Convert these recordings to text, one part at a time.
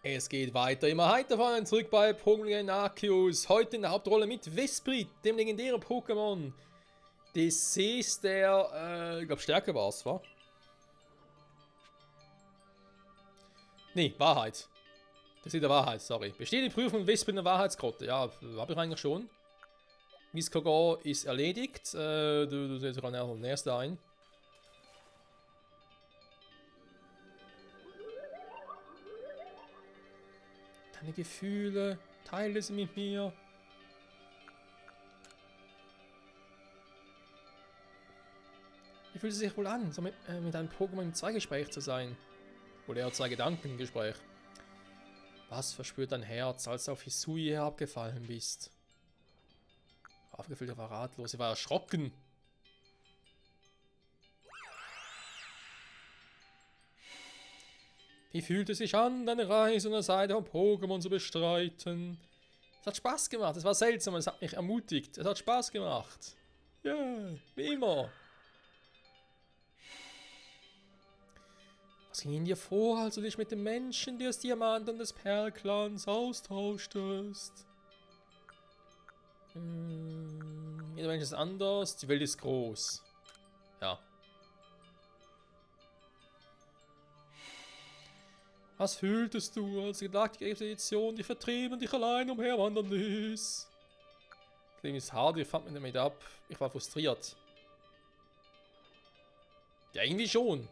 Es geht weiter, immer heiter fahren, zurück bei Pokémon Arceus. Heute in der Hauptrolle mit Vesprit, dem legendären Pokémon. Das ist der, ich glaube Stärke war es, wa? Nee, Wahrheit. Das ist der Wahrheit, sorry. Besteht die Prüfung Vesprit in der Wahrheitsgrotte? Ja, habe ich eigentlich schon. Miskogar ist erledigt. Du setzt gerade als nächster ein. Deine Gefühle, teile sie mit mir. Wie fühlt es sich wohl an, so mit einem Pokémon im Zweigespräch zu sein? Oder eher zwei Gedankengespräch. Was verspürt dein Herz, als du auf Hisui herabgefallen bist? Aufgefüllt, war ratlos, sie war erschrocken. Wie fühlt es sich an, deine Reise an der Seite von Pokémon zu bestreiten? Es hat Spaß gemacht, es war seltsam, es hat mich ermutigt. Es hat Spaß gemacht. Ja, yeah, wie immer. Was ging in dir vor, als du dich mit den Menschen des Diamanten des Perlklans austauschtest? Jeder Mensch ist anders, die Welt ist groß. Ja. Was fühltest du, als die galaktische Expedition dich vertrieben und dich allein umherwandern ließ? Das Leben ist hart, ich fand mich damit ab. Ich war frustriert. Ja, irgendwie schon.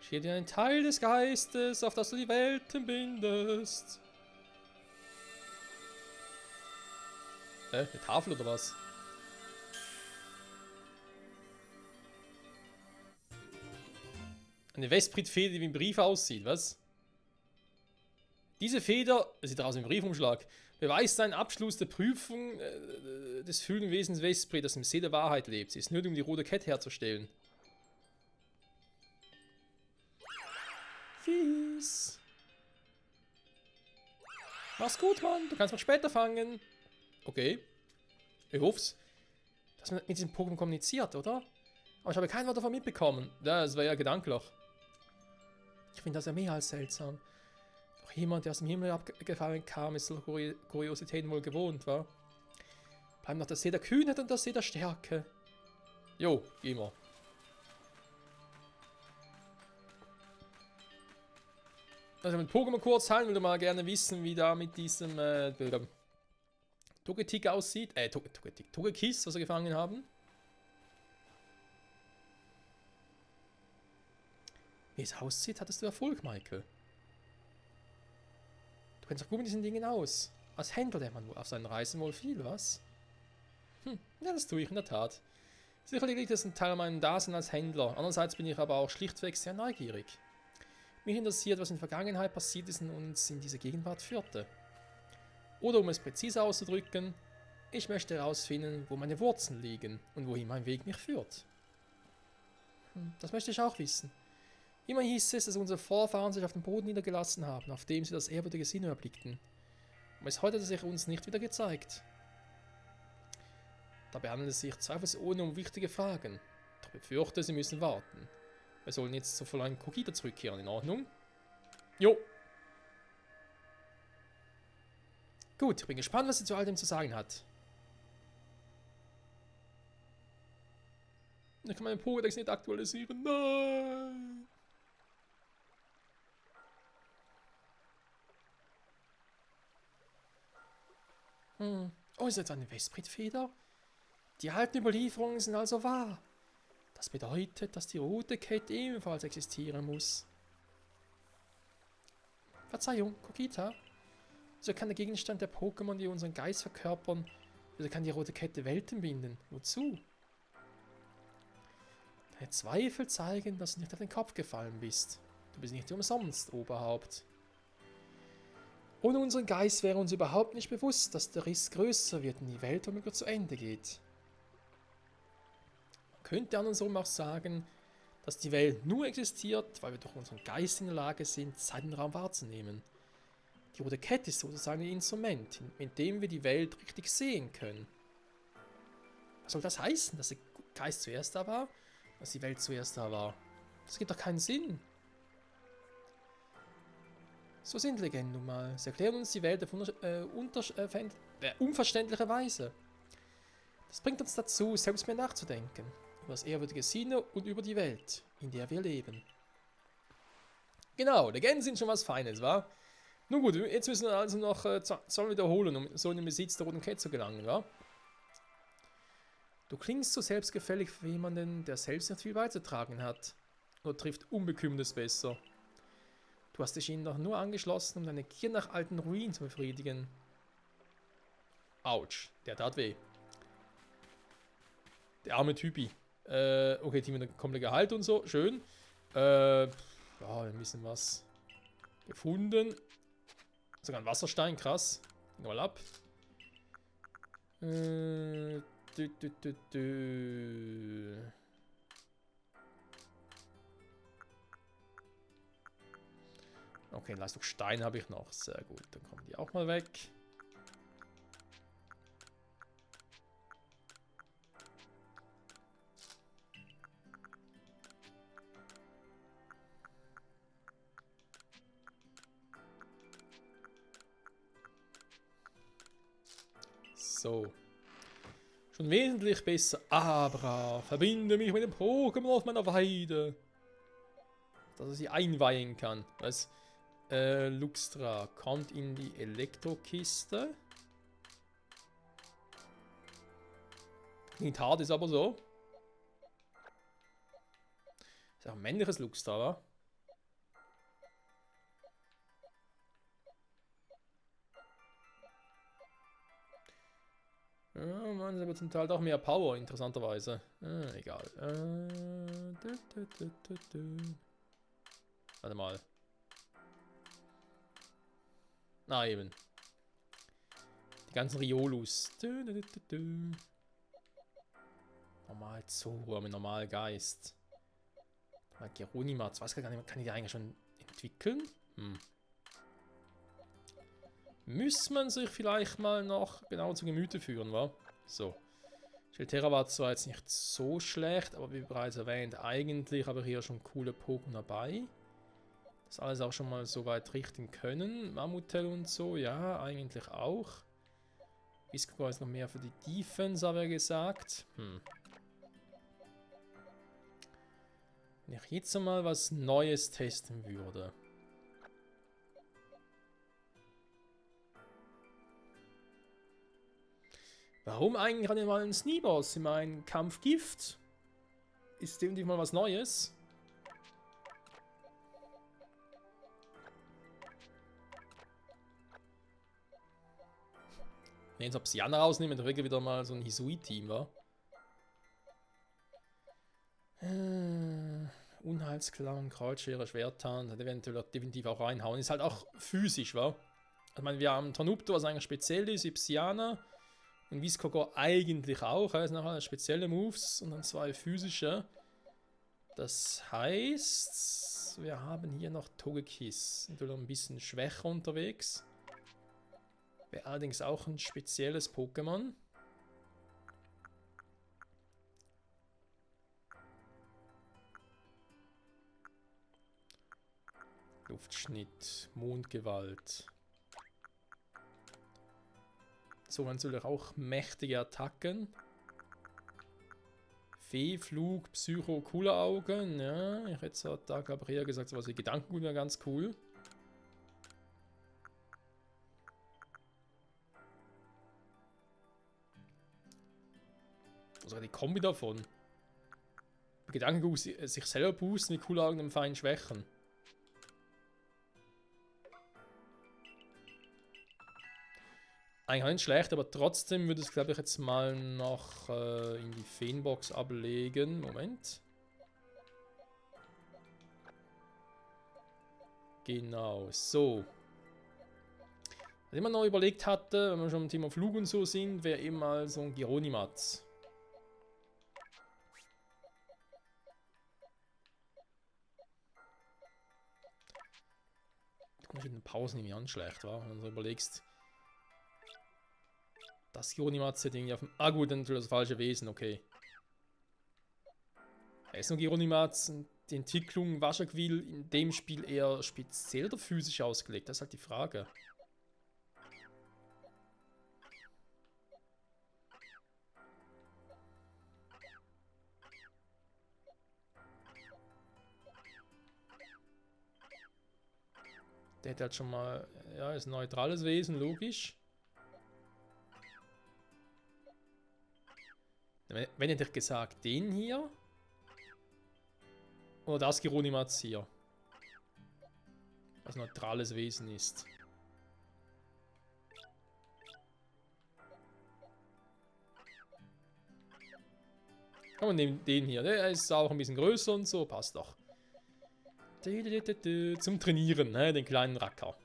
Steht dir ein Teil des Geistes, auf das du die Welten bindest. Eine Tafel oder was? Eine Vesprit-Feder, die wie ein Brief aussieht, was? Diese Feder, das sieht aus wie ein Briefumschlag, beweist seinen Abschluss der Prüfung des fühlenden Wesens Vesprit, das im See der Wahrheit lebt. Sie ist nötig, um die rote Kette herzustellen. Fies. Mach's gut, Mann. Du kannst noch später fangen. Okay. Ich hoff's. Dass man mit diesem Pokémon kommuniziert, oder? Aber ich habe kein Wort davon mitbekommen. Ja, das war ja gedanklich. Ich finde das ja mehr als seltsam. Doch jemand, der aus dem Himmel abgefallen kam, ist solche Kuriositäten wohl gewohnt, wa? Bleiben noch der See der Kühnheit und der See der Stärke. Jo, geh mal. Also mit Pokémon kurz halten, würde mal gerne wissen, wie da mit diesem Togetic aussieht. Togekiss, was wir gefangen haben. Wie es aussieht, hattest du Erfolg, Michael. Du kennst doch gut mit diesen Dingen aus. Als Händler, der man auf seinen Reisen wohl viel, was? Ja, das tue ich in der Tat. Sicherlich liegt es ein Teil meinem Dasein als Händler. Andererseits bin ich aber auch schlichtweg sehr neugierig. Mich interessiert, was in der Vergangenheit passiert ist und uns in diese Gegenwart führte. Oder um es präziser auszudrücken, ich möchte herausfinden, wo meine Wurzeln liegen und wohin mein Weg mich führt. Das möchte ich auch wissen. Immer hieß es, dass unsere Vorfahren sich auf den Boden niedergelassen haben, auf dem sie das ehrwürdige Sinn erblickten. Und bis heute hat es sich uns nicht wieder gezeigt. Dabei handelt es sich zweifelsohne um wichtige Fragen. Doch ich befürchte, sie müssen warten. Wir sollen jetzt zu Fräulein Kogita zurückkehren, in Ordnung? Jo. Gut, ich bin gespannt, was sie zu all dem zu sagen hat. Ich kann meinen Pokédex nicht aktualisieren. Nein! Oh, ist jetzt eine Vesprit-Feder? Die alten Überlieferungen sind also wahr. Das bedeutet, dass die rote Kette ebenfalls existieren muss. Verzeihung, Kogita. Wieso kann der Gegenstand der Pokémon, die unseren Geist verkörpern, wieso kann die rote Kette Welten binden? Wozu? Deine Zweifel zeigen, dass du nicht auf den Kopf gefallen bist. Du bist nicht umsonst, Oberhaupt. Ohne unseren Geist wäre uns überhaupt nicht bewusst, dass der Riss größer wird und die Welt womöglich zu Ende geht. Man könnte andersrum auch sagen, dass die Welt nur existiert, weil wir durch unseren Geist in der Lage sind, Zeit und Raum wahrzunehmen. Die rote Kette ist sozusagen ein Instrument, mit dem wir die Welt richtig sehen können. Was soll das heißen, dass der Geist zuerst da war dass die Welt zuerst da war. Das gibt doch keinen Sinn. So sind Legenden nun mal. Sie erklären uns die Welt auf unverständliche Weise. Das bringt uns dazu, selbst mehr nachzudenken. Über das ehrwürdige Sinne und über die Welt, in der wir leben. Genau, Legenden sind schon was Feines, wa? Nun gut, jetzt müssen wir also noch Zoll wiederholen, um so in den Besitz der Roten Kette zu gelangen, wa? Du klingst so selbstgefällig für jemanden, der selbst nicht viel beizutragen hat. Nur trifft Unbekümmertes besser. Du hast dich ihnen doch nur angeschlossen, um deine Gier nach alten Ruinen zu befriedigen. Autsch, der tat weh. Der arme Typi. Okay, Team mit komplett Gehalt und so, schön. Ja, ein bisschen was gefunden. Sogar ein Wasserstein, krass. Gehen wir mal ab. Okay, Leistung Stein habe ich noch. Sehr gut, dann kommen die auch mal weg. So. Schon wesentlich besser. Abra, verbinde mich mit dem Pokémon auf meiner Weide. Dass er sie einweihen kann. Was? Luxtra kommt in die Elektrokiste. Klingt hart, ist aber so. Ist auch ein männliches Luxtra, wa? Ja, man ist aber zum Teil doch mehr Power, interessanterweise. Egal. Warte mal. Na eben. Die ganzen Riolus. Normal Zoro mit Normalgeist. Geronimatz. Was kann ich die eigentlich schon entwickeln? Müsste man sich vielleicht mal noch genau zu Gemüte führen, wa? So. Shelterra war zwar jetzt nicht so schlecht, aber wie bereits erwähnt, eigentlich habe ich hier schon coole Pokémon dabei. Das alles auch schon mal so weit richten können. Mammutel und so, ja, eigentlich auch. Visco ist noch mehr für die Defense, habe ich gesagt. Wenn ich jetzt mal was Neues testen würde. Warum eigentlich an mal einen Sneeboss? Ich meine, Kampfgift ist definitiv mal was Neues. Wenn ich jetzt Obsidian rausnehme, dann regel wieder mal so ein Hisui-Team, wa? Unheilsklang, Kreuzschere, Schwerthand, das eventuell definitiv auch reinhauen. Ist halt auch physisch, wa? Ich meine, wir haben Tornupto, was eigentlich speziell ist, Ipsiana. Und Viscogo eigentlich auch. Also nachher spezielle Moves und dann 2 physische. Das heißt, wir haben hier noch Togekiss. Natürlich ein bisschen schwächer unterwegs. Wäre allerdings auch ein spezielles Pokémon. Luftschnitt, Mondgewalt. So natürlich auch mächtige Attacken. Feeflug, Psycho, coole Augen. Ja, ich hätte da glaube ich eher gesagt, sowas wie Gedankengut wäre ganz cool. Sogar die Kombi davon. Gedankengut sich selber boosten, mit coole Augen und feinen Schwächen. Eigentlich nicht schlecht, aber trotzdem würde ich es, glaube ich, jetzt mal noch in die Feenbox ablegen. Moment. Genau, so. Was ich mir noch überlegt hatte, wenn wir schon im Thema Flug und so sind, wäre eben mal so ein Geronimatz. In den Pausen nehme ich an, schlecht, war. Wenn du überlegst. Das Geronimatz hätte irgendwie auf dem. Ah, gut, dann natürlich das falsche Wesen, okay. Ist noch Geronimats die Entwicklung Wascherquill in dem Spiel eher speziell oder physisch ausgelegt? Das ist halt die Frage. Der hätte halt schon mal, ja, ist ein neutrales Wesen, logisch. Wenn hätte ich gesagt, den hier. Oder das Geronimats hier. Was ein neutrales Wesen ist. Kann man nehmen den hier. Der ist auch ein bisschen größer und so. Passt doch. Zum Trainieren, ne? Den kleinen Racker.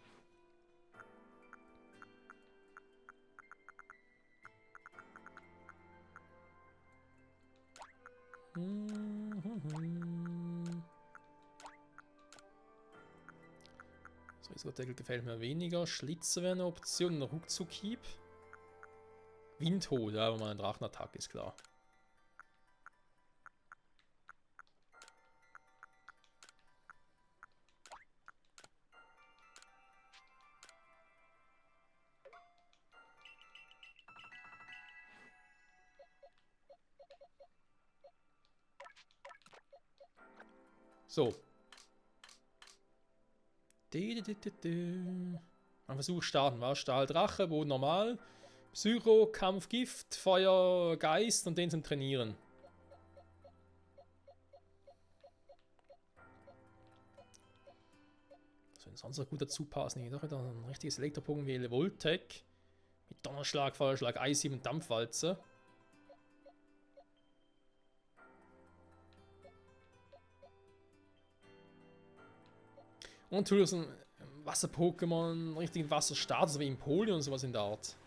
So, Isoteckel gefällt mir weniger. Schlitze wäre eine Option. Ruckzuck-Hieb. Windhose, ja, wenn man einen Drachenattack ist, klar. So. Ein Versuch starten war Stahl, Drache, Boden normal. Psycho, Kampf, Gift, Feuer, Geist und den zum Trainieren. Was soll sonst noch gut dazu passen? Hier doch wieder ein richtiges Elektropokémon wie Voltec. Mit Donnerschlag, Feuerschlag, Eishieb und Dampfwalze. Und natürlich so ein Wasser-Pokémon, einen richtigen Wasserstart, so wie Empoleon und sowas in der Art.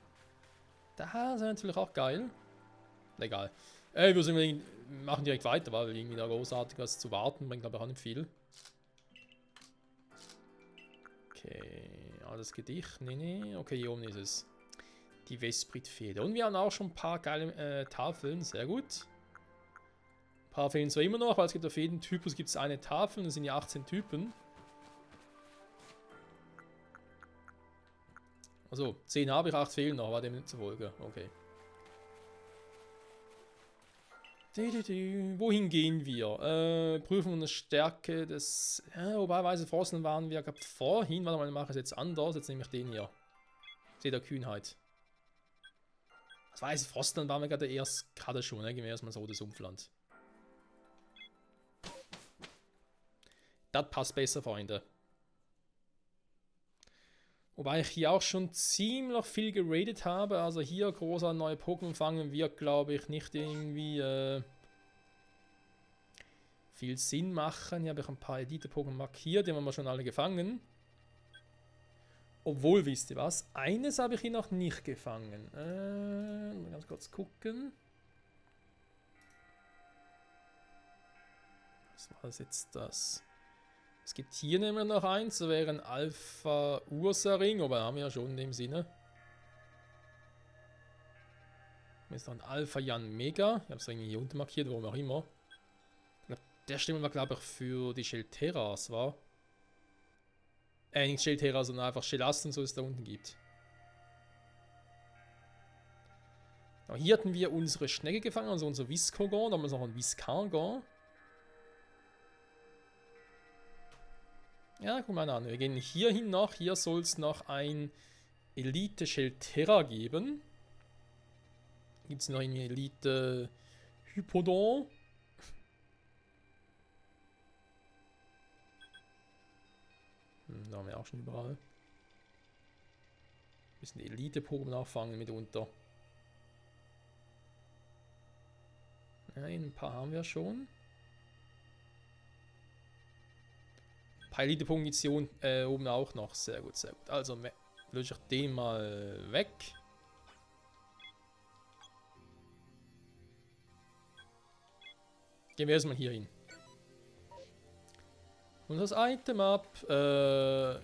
Das ist natürlich auch geil. Egal. Wir machen direkt weiter, weil irgendwie da großartig was zu warten bringt, glaube ich, auch nicht viel. Okay, alles Gedicht. Nee. Okay, hier oben ist es. Die Vesprit-Feder. Und wir haben auch schon ein paar geile Tafeln. Sehr gut. Ein paar fehlen zwar immer noch, weil es gibt auf jeden Typus gibt es eine Tafel. Das sind ja 18 Typen. Also, 10 habe ich, 8 fehlen noch, war dem nicht zufolge. Okay. Wohin gehen wir? Prüfen eine Stärke des... wobei Weise Frosten waren wir gerade vorhin. Warte mal, ich mache es jetzt anders. Jetzt nehme ich den hier. Seht der Kühnheit. Das Weiße Frosten waren wir gerade erst gerade schon, ne? Gehen wir erstmal so das Sumpfland. Das passt besser, Freunde. Wobei ich hier auch schon ziemlich viel geradet habe. Also hier großer neue Pokémon fangen wird, glaube ich, nicht irgendwie viel Sinn machen. Hier habe ich ein paar Elite-Pokémon markiert, die haben wir schon alle gefangen. Obwohl, wisst ihr was? Eines habe ich hier noch nicht gefangen. Mal ganz kurz gucken. Was war das jetzt das? Es gibt hier nämlich noch eins, das wäre ein Alpha Ursaring, aber haben wir ja schon in dem Sinne. Hier ist noch ein Alpha Jan Mega. Ich habe es irgendwie hier unten markiert, warum auch immer. Der Stimme war, glaube ich, für die Shelteras, war. Nicht Shelteras, sondern einfach Shellast so es da unten gibt. Aber hier hatten wir unsere Schnecke gefangen, also unser Viscogon, da haben wir noch einen Viscargon. Ja, guck mal an. Wir gehen hier hin noch. Hier soll es noch ein Elite Shelterra geben. Gibt es noch eine Elite Hypodon? Da haben wir auch schon überall. Ein bisschen Elite-Pokémon nachfangen mitunter. Nein, ein paar haben wir schon. Elite-Punktion oben auch noch. Sehr gut, sehr gut. Also löse ich den mal weg. Gehen wir erstmal hier hin. Und das Item ab.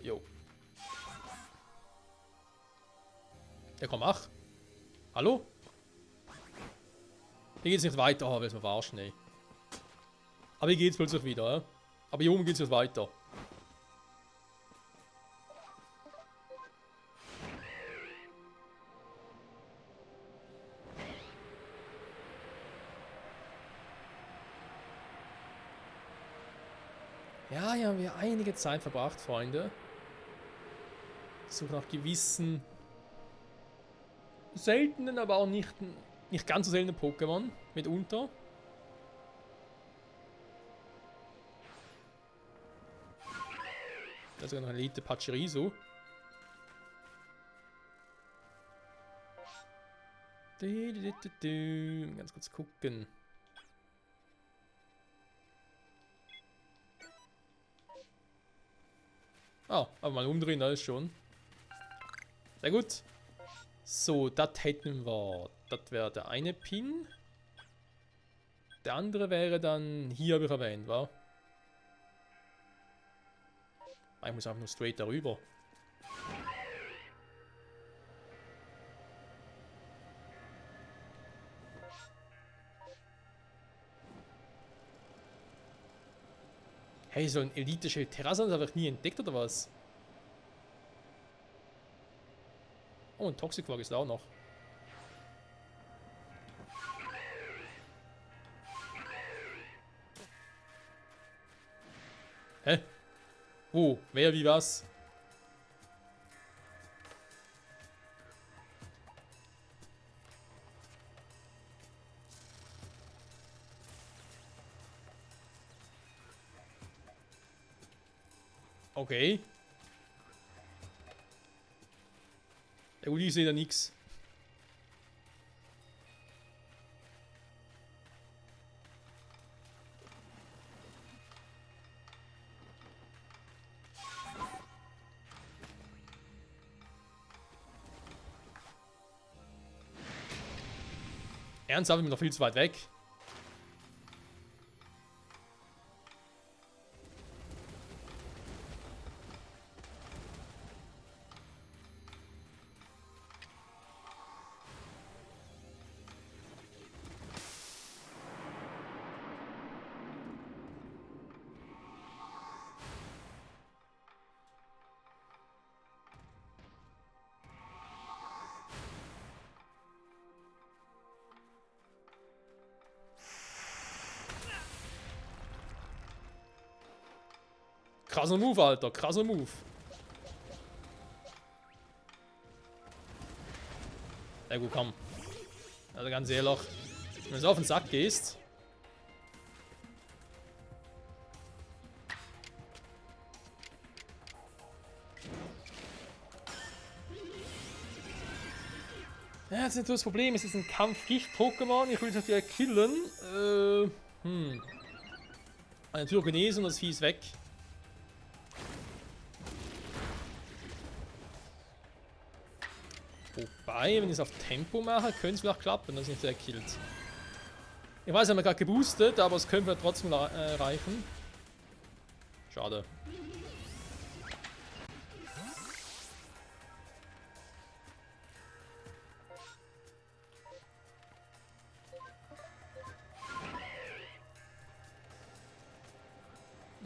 Jo. Ja, komm, mach. Hallo? Hier geht's nicht weiter, weil es mir verarschen, ey. Aber hier geht's plötzlich wieder, ja? Aber hier oben geht's jetzt weiter. Ja, hier haben wir einige Zeit verbracht, Freunde. Suche nach gewissen seltenen, aber auch nicht ganz so seltenen Pokémon mitunter. Da ist sogar noch eine Elite Pachirisu. Ganz kurz gucken. Ah, aber mal umdrehen, alles schon. Sehr gut. So, das hätten wir. Das wäre der eine Pin. Der andere wäre dann, hier habe ich erwähnt, wa? Ich muss einfach nur straight darüber. Hey, so ein elitische Terrasse habe ich nie entdeckt, oder was? Oh, ein Toxic-Wag ist da auch noch. Hä? Wo? Wer, wie, was? Okay. Ja gut, ich sehe da nix. Ernsthaft, ich bin noch viel zu weit weg. Krasser Move, Alter. Krasser Move. Ja gut, komm. Also ganz ehrlich. Wenn du so auf den Sack gehst. Ja, das ist natürlich das Problem. Es ist ein Kampf-Gift-Pokémon. Ich will es natürlich killen. Eine Pyrokinese und das Vieh ist weg. Wobei, wenn ich es auf Tempo mache, könnte es vielleicht klappen, dass nicht der killt. Ich weiß, haben wir gerade geboostet, aber es könnte trotzdem reichen. Schade.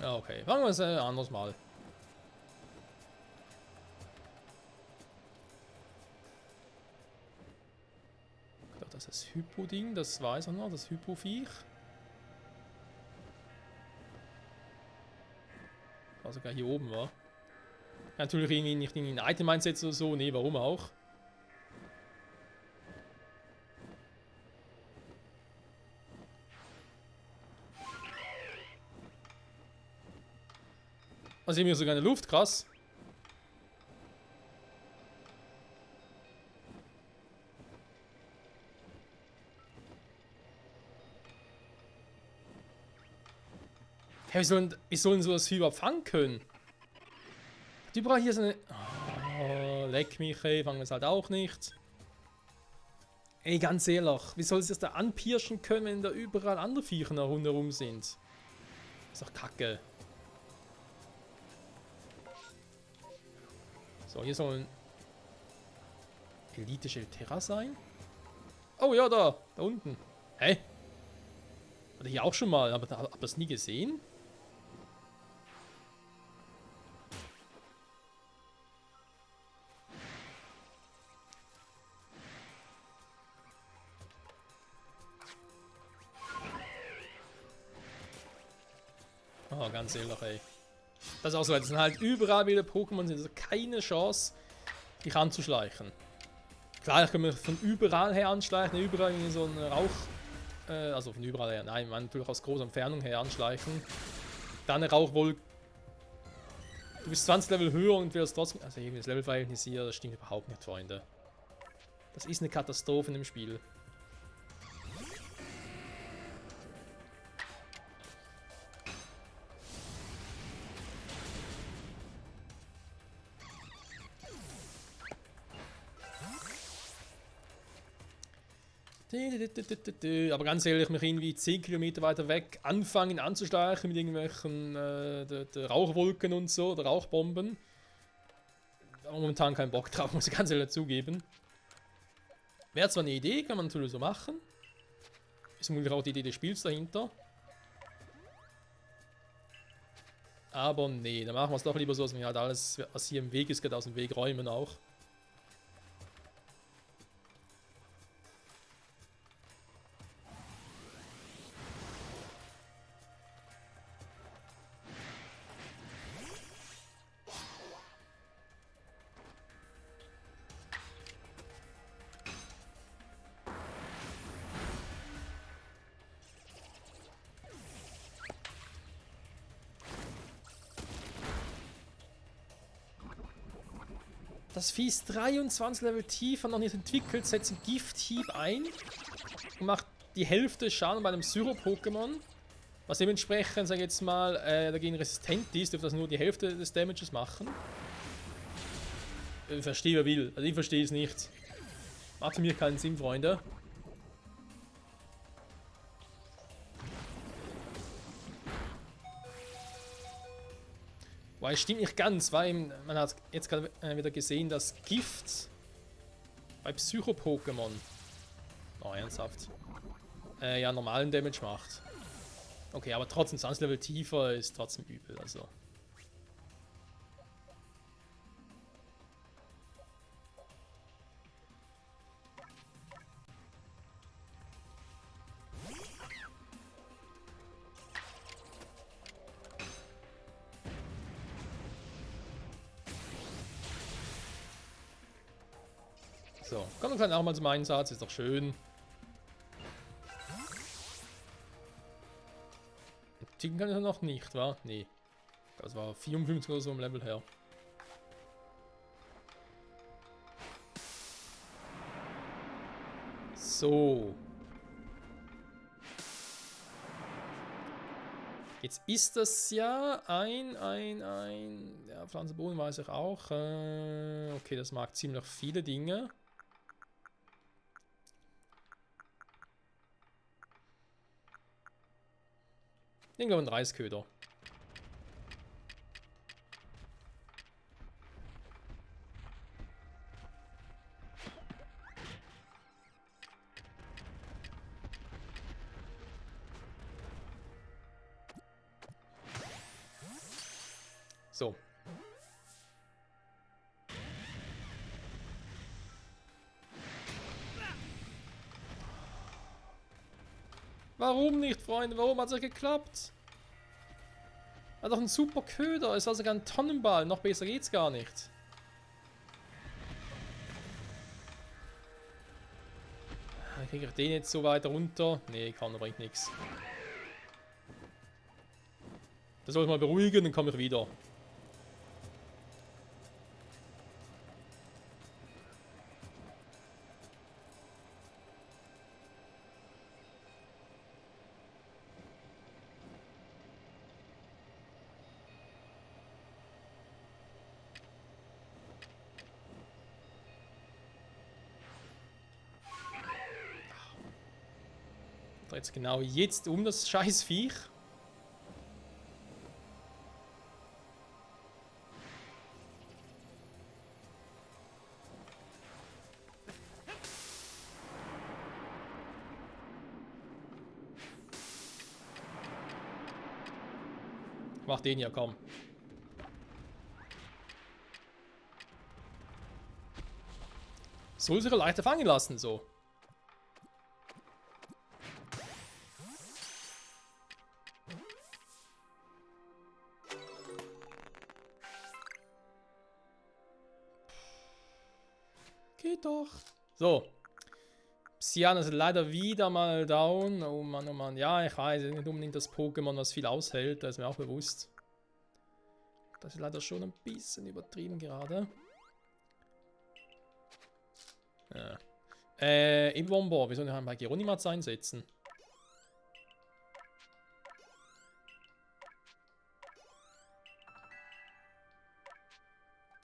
Ja, okay. Fangen wir es anders mal. Das ist das Hypo-Ding, das weiß er noch, das Hypo-Viech. Was sogar hier oben war. Natürlich irgendwie nicht in ein Item einsetzen oder so, nee, warum auch? Also hier haben wir sogar eine Luft, krass. Hey, wie sollen so das Vieh überhaupt fangen können? Die brauchen hier so eine... Oh, leck mich, ey, fangen es halt auch nicht. Ey, ganz ehrlich, wie soll es das da anpirschen können, wenn da überall andere Viecher rundherum sind? Ist doch kacke. So, hier soll ein Elite Shelterra sein. Oh ja, da unten. Hä? Oder hier auch schon mal, aber hab das nie gesehen? Oh, ganz ehrlich, ey. Das ist auch so, es sind halt überall wieder Pokémon, also keine Chance, dich anzuschleichen. Klar, ich kann mich von überall her anschleichen, überall in so einen Rauch, also von überall her, nein, man natürlich aus großer Entfernung her anschleichen. Dann eine Rauchwolke. Du bist 20 Level höher und wirst trotzdem, also irgendwie das Levelverhältnis hier, das stimmt überhaupt nicht, Freunde. Das ist eine Katastrophe in dem Spiel. Aber ganz ehrlich, mich irgendwie 10 Kilometer weiter weg anfangen anzuschleichen mit irgendwelchen Rauchwolken und so, oder Rauchbomben. Aber momentan keinen Bock drauf, muss ich ganz ehrlich zugeben. Wäre zwar eine Idee, kann man natürlich so machen. Ist vermutlich auch die Idee des Spiels dahinter. Aber nee, dann machen wir es doch lieber so, dass wir halt alles, was hier im Weg ist, geht aus dem Weg räumen auch. Das Vieh ist 23 Level tiefer, noch nicht entwickelt, setzt einen Gifthieb ein und macht die Hälfte des Schaden bei einem Syrup-Pokémon. Was dementsprechend, sag ich jetzt mal, dagegen resistent ist, dürfte das nur die Hälfte des Damages machen. Ich verstehe, wer will. Also ich verstehe es nicht. Macht für mich keinen Sinn, Freunde. Weil es stimmt nicht ganz, weil man hat jetzt gerade wieder gesehen, dass Gift bei Psycho-Pokémon, oh ernsthaft, ja normalen Damage macht. Okay, aber trotzdem 20 Level tiefer ist trotzdem übel, also. So, kommen wir auch mal zum Einsatz, ist doch schön. Ticken kann ich noch nicht, wa? Nee. Das war 54 oder so im Level her. So. Jetzt ist das ja ja, Pflanzenboden weiß ich auch. Okay, das mag ziemlich viele Dinge. Ich glaube, ein Reisköder. So. Warum nicht, Freunde? Warum hat es geklappt? Hat doch einen super Köder. Ist also ein Tonnenball. Noch besser geht's gar nicht. Kriege ich den jetzt so weit runter? Nee, kann, bringt nichts. Das soll ich mal beruhigen, dann komme ich wieder. Jetzt genau jetzt um das scheiß Viech. Mach den hier, komm. Soll sich leichter fangen lassen, so. Geht doch. So. Psyan ist leider wieder mal down. Oh Mann, oh Mann. Ja, ich weiß, nicht unbedingt das Pokémon, was viel aushält. Das ist mir auch bewusst. Das ist leider schon ein bisschen übertrieben gerade. Ja. Ebombo, wir sollen ja bei Geronimatz einsetzen.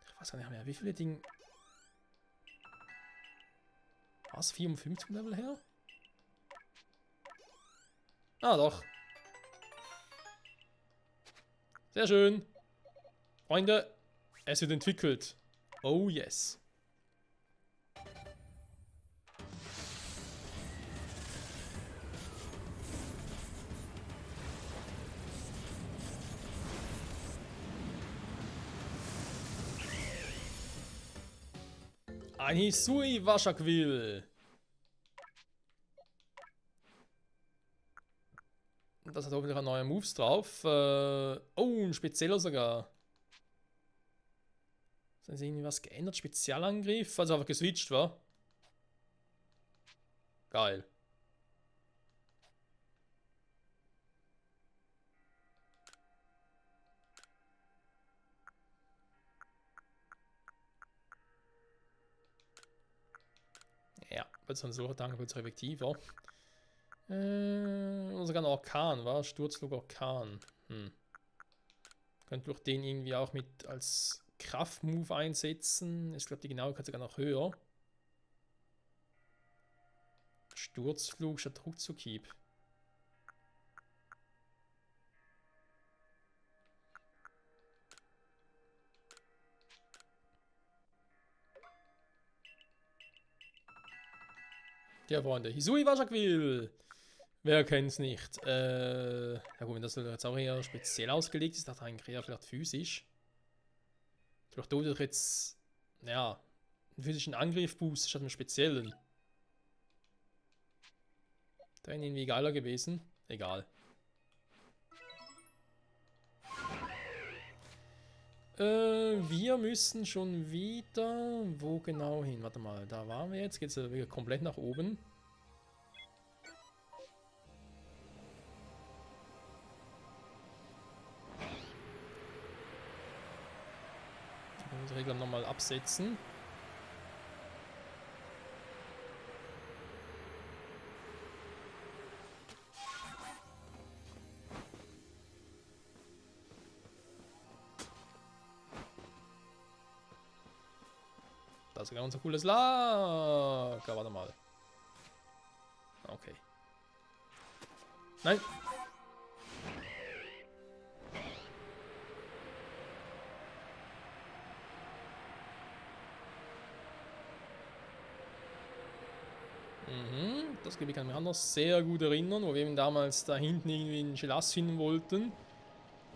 Ich weiß gar nicht mehr, wie viele Dinge... Was? 54 Level her? Ah, doch. Sehr schön. Freunde, es wird entwickelt. Oh yes. Ein Hisui Waschaquill. Das hat auch wieder neue Moves drauf. Oh, ein spezieller sogar. Ist irgendwie was geändert? Spezialangriff? Also einfach geswitcht, war? Geil. Ja, wird so ein Suchertank wird es effektiver. Oder sogar ein Orkan, war? Sturzflug Orkan. Könnt durch den irgendwie auch mit als Kraftmove einsetzen. Ich glaube, die Genauigkeit sogar noch höher. Sturzflug statt Ruckzuckhieb. Ja, Freunde, Hisui Waschaquill. Wer kennt's nicht? Ja gut, wenn das jetzt auch eher speziell ausgelegt ist, dachte ich eigentlich eher vielleicht physisch. Vielleicht tue ich jetzt, ja, einen physischen Angriff boost statt einen speziellen. Da wäre irgendwie geiler gewesen. Egal. Wir müssen schon wieder... Wo genau hin? Warte mal, da waren wir jetzt. Geht es wieder komplett nach oben. Ich muss die Regler nochmal absetzen. Das ist sogar unser cooles Lager. Warte mal. Okay. Nein. Das Gebiet kann ich mich auch noch sehr gut erinnern, wo wir eben damals da hinten irgendwie in Gelas finden wollten.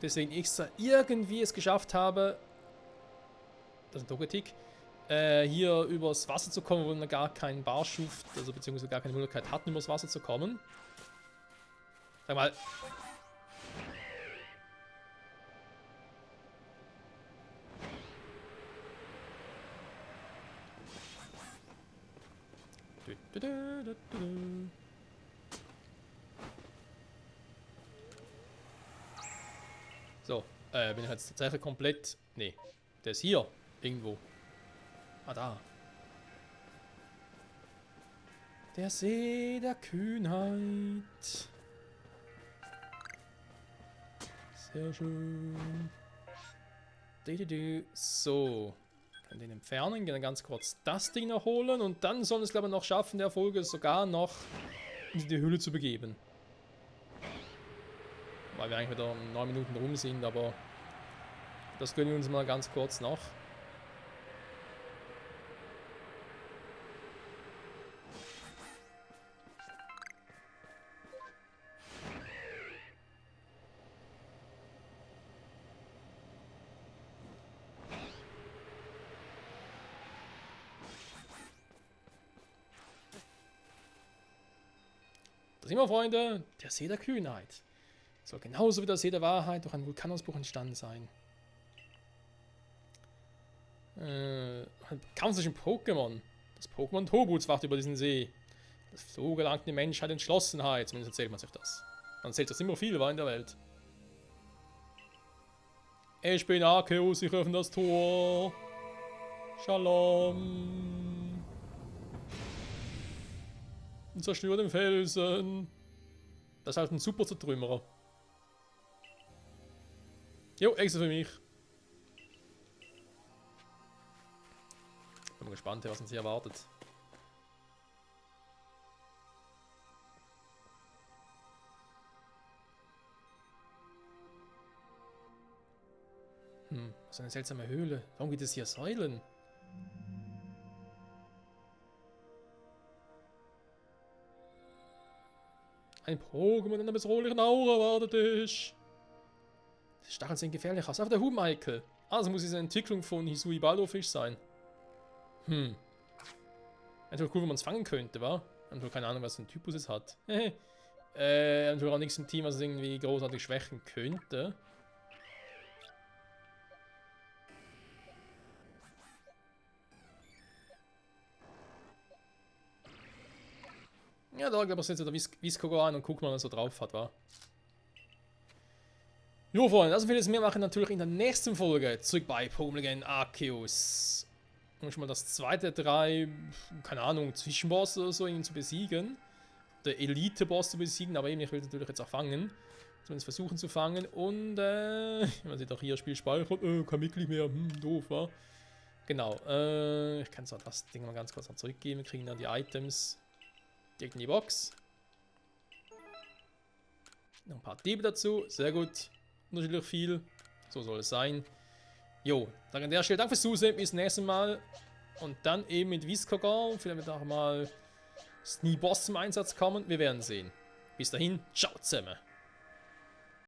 Deswegen extra irgendwie es geschafft habe, das ist ein Togetic, hier übers Wasser zu kommen, wo man gar keinen Barschuft, also beziehungsweise gar keine Möglichkeit hatten, übers Wasser zu kommen. Sag mal. So, bin ich jetzt tatsächlich komplett... Nee, der ist hier irgendwo. Ah, da. Der See der Kühnheit. Sehr schön. So. Kann den entfernen, gerne ganz kurz das Ding noch holen und dann sollen es, glaube ich, noch schaffen, der Folge sogar noch in die Höhle zu begeben. Weil wir eigentlich wieder 9 Minuten rum sind, aber das gönnen wir uns mal ganz kurz noch. sind wir, Freunde. Der See der Kühnheit. Soll genauso wie der See der Wahrheit durch einen Vulkanausbruch entstanden sein. Kampf zwischen Pokémon. Das Pokémon Tobuts wacht über diesen See. So gelangt die Menschheit Entschlossenheit. Zumindest erzählt man sich das. Man erzählt das immer viel war in der Welt. Ich bin Arceus, ich öffne das Tor. Shalom. Und zerstöre den Felsen. Das ist halt ein super Zertrümmerer. Jo, extra für mich. Bin mal gespannt, was uns hier erwartet. Was eine seltsame Höhle. Warum gibt es hier Säulen? Ein Pokémon in einer bedrohlichen Aura wartet dich. Die Stacheln sehen gefährlich aus. Aber der Hub-Michael. Also muss es eine Entwicklung von Hisui Baldofisch sein. Natürlich cool, wenn man es fangen könnte, wa? Und keine Ahnung, was für ein Typus es hat. Natürlich auch nichts im Team, was es irgendwie großartig schwächen könnte. Ja, da glaube ich, setzt der Viscogo an und guck mal, was er drauf hat, wa? Jo, Freunde, also vieles mehr machen natürlich in der nächsten Folge. Zurück bei Pokémon Legend Arceus. Um schon mal das zweite 3, keine Ahnung, Zwischenboss oder so irgendwie zu besiegen. Der Elite-Boss zu besiegen, aber eben, ich will natürlich jetzt auch fangen. Zumindest versuchen zu fangen. Und, man sieht auch hier, Spiel speichert. Kein Mitglied mehr, doof, wa? Genau, ich kann so das Ding mal ganz kurz noch zurückgeben. Wir kriegen dann die Items direkt in die Box. Noch ein paar Diebe dazu, sehr gut. Natürlich viel, so soll es sein. Jo, dann an der Stelle danke fürs Zusehen, bis zum nächsten Mal. Und dann eben mit Viscogon, vielleicht wird auch mal Snee Boss zum Einsatz kommen. Wir werden sehen. Bis dahin, ciao zusammen.